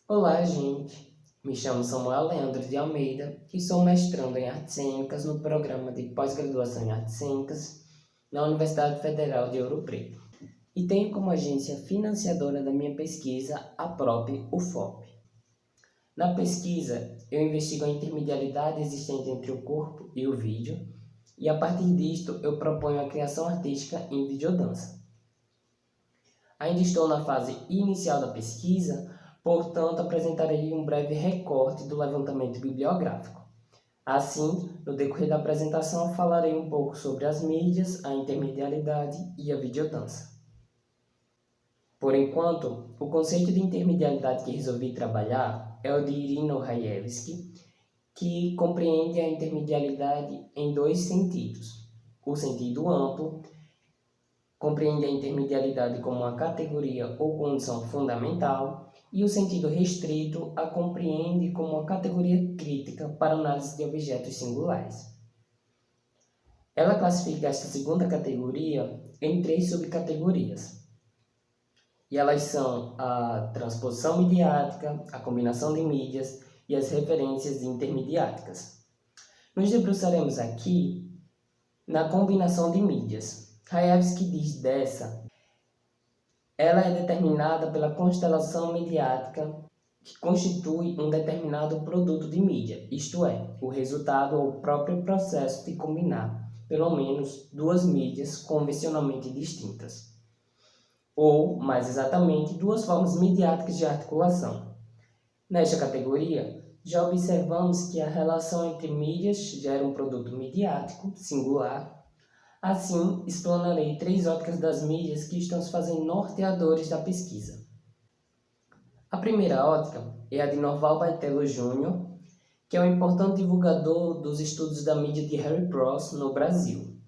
Olá, gente! Me chamo Samuel Leandro de Almeida e sou mestrando em Artes Cênicas no programa de pós-graduação em Artes Cênicas na Universidade Federal de Ouro Preto. E tenho como agência financiadora da minha pesquisa a própria UFOP. Na pesquisa, eu investigo a intermedialidade existente entre o corpo e o vídeo e a partir disto eu proponho a criação artística em videodança. Ainda estou na fase inicial da pesquisa, portanto, apresentarei um breve recorte do levantamento bibliográfico. Assim, no decorrer da apresentação, falarei um pouco sobre as mídias, a intermedialidade e a videodança. Por enquanto, o conceito de intermedialidade que resolvi trabalhar é o de Irina Rajewski, que compreende a intermedialidade em dois sentidos. O sentido amplo compreende a intermedialidade como uma categoria ou condição fundamental, e o sentido restrito a compreende como uma categoria crítica para análise de objetos singulares. Ela classifica esta segunda categoria em 3 subcategorias, e elas são a transposição midiática, a combinação de mídias e as referências intermediáticas. Nos debruçaremos aqui na combinação de mídias. Rajewski diz dessa: ela é determinada pela constelação midiática que constitui um determinado produto de mídia, isto é, o resultado ou o próprio processo de combinar, pelo menos, duas mídias convencionalmente distintas. Ou, mais exatamente, duas formas midiáticas de articulação. Nesta categoria, já observamos que a relação entre mídias gera um produto midiático singular. Assim, explanarei 3 óticas das mídias que estão se fazendo norteadores da pesquisa. A primeira ótica é a de Norval Baitello Jr., que é um importante divulgador dos estudos da mídia de Harry Pross no Brasil.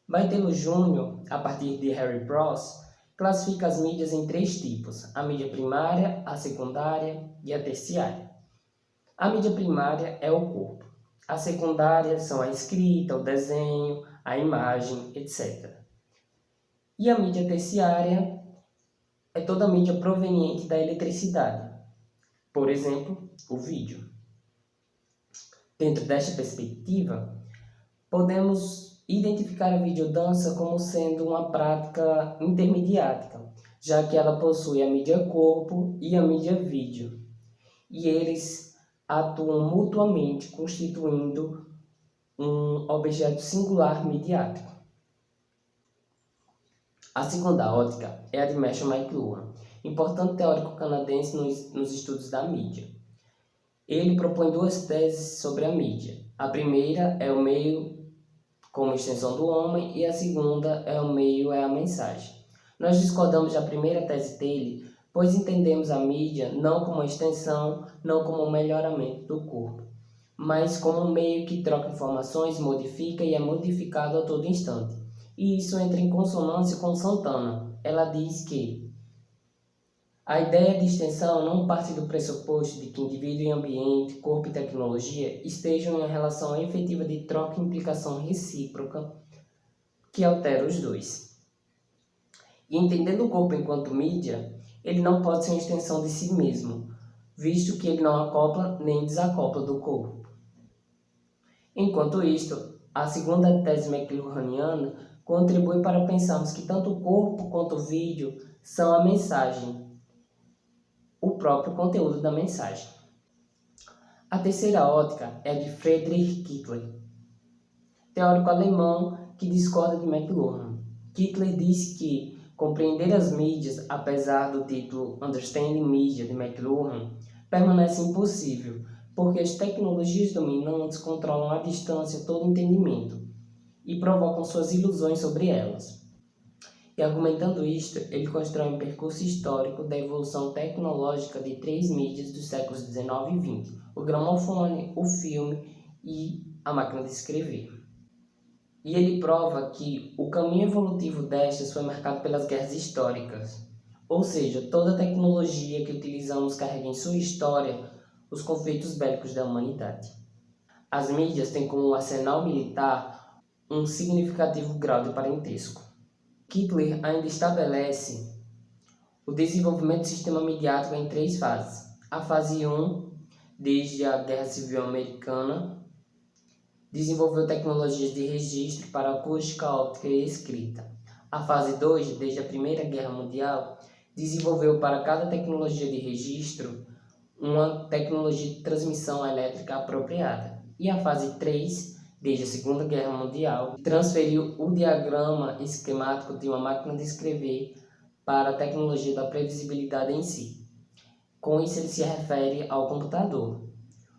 Baitello Jr., a partir de Harry Pross, classifica as mídias em 3 tipos: a mídia primária, a secundária e a terciária. A mídia primária é o corpo. A secundária são a escrita, o desenho, a imagem, etc. E a mídia terciária é toda a mídia proveniente da eletricidade, por exemplo, o vídeo. Dentro desta perspectiva, podemos identificar a videodança como sendo uma prática intermediática, já que ela possui a mídia corpo e a mídia vídeo, e eles atuam mutuamente, constituindo um objeto singular midiático. A segunda ótica é a de Marshall McLuhan, importante teórico canadense nos estudos da mídia. Ele propõe 2 teses sobre a mídia. A primeira é o meio como extensão do homem e a segunda é o meio é a mensagem. Nós discordamos da primeira tese dele, pois entendemos a mídia não como uma extensão, não como um melhoramento do corpo, mas como um meio que troca informações, modifica e é modificado a todo instante. E isso entra em consonância com Santana. Ela diz que a ideia de extensão não parte do pressuposto de que indivíduo e ambiente, corpo e tecnologia estejam em relação efetiva de troca e implicação recíproca que altera os dois. E entendendo o corpo enquanto mídia, ele não pode ser uma extensão de si mesmo, visto que ele não acopla nem desacopla do corpo. Enquanto isto, a segunda tese McLuhaniana contribui para pensarmos que tanto o corpo quanto o vídeo são a mensagem, o próprio conteúdo da mensagem. A terceira ótica é a de Friedrich Kittler, teórico alemão que discorda de McLuhan. Kittler diz que compreender as mídias, apesar do título Understanding Media de McLuhan, permanece impossível, porque as tecnologias dominantes controlam à distância todo entendimento e provocam suas ilusões sobre elas. E argumentando isto, ele constrói um percurso histórico da evolução tecnológica de 3 mídias dos séculos XIX e XX, o gramofone, o filme e a máquina de escrever. E ele prova que o caminho evolutivo destas foi marcado pelas guerras históricas, ou seja, toda a tecnologia que utilizamos carrega em sua história os conflitos bélicos da humanidade. As mídias têm como arsenal militar um significativo grau de parentesco. Kittler ainda estabelece o desenvolvimento do sistema midiático em 3 fases. A fase 1, desde a Guerra Civil Americana, desenvolveu tecnologias de registro para acústica, óptica e escrita. A fase 2, desde a Primeira Guerra Mundial, desenvolveu para cada tecnologia de registro uma tecnologia de transmissão elétrica apropriada. E a fase 3, desde a Segunda Guerra Mundial, transferiu o diagrama esquemático de uma máquina de escrever para a tecnologia da previsibilidade em si. Com isso ele se refere ao computador.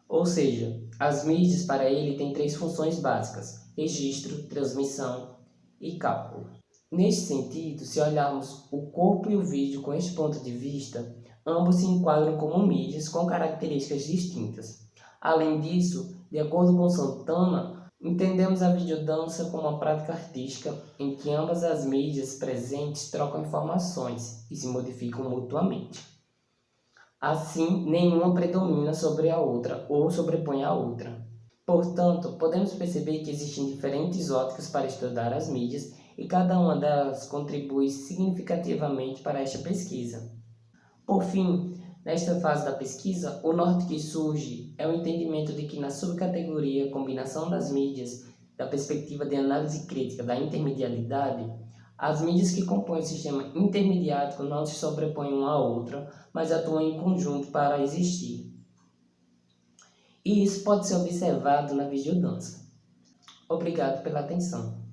Ou seja, as mídias para ele têm 3 funções básicas: registro, transmissão e cálculo. Neste sentido, se olharmos o corpo e o vídeo com este ponto de vista, ambos se enquadram como mídias com características distintas. Além disso, de acordo com Santana, entendemos a videodança como uma prática artística em que ambas as mídias presentes trocam informações e se modificam mutuamente. Assim, nenhuma predomina sobre a outra ou sobrepõe a outra. Portanto, podemos perceber que existem diferentes óticas para estudar as mídias e cada uma delas contribui significativamente para esta pesquisa. Por fim, nesta fase da pesquisa, o norte que surge é o entendimento de que na subcategoria combinação das mídias, da perspectiva de análise crítica da intermedialidade, as mídias que compõem o sistema intermediático não se sobrepõem uma à outra, mas atuam em conjunto para existir. E isso pode ser observado na videodança. Obrigado pela atenção.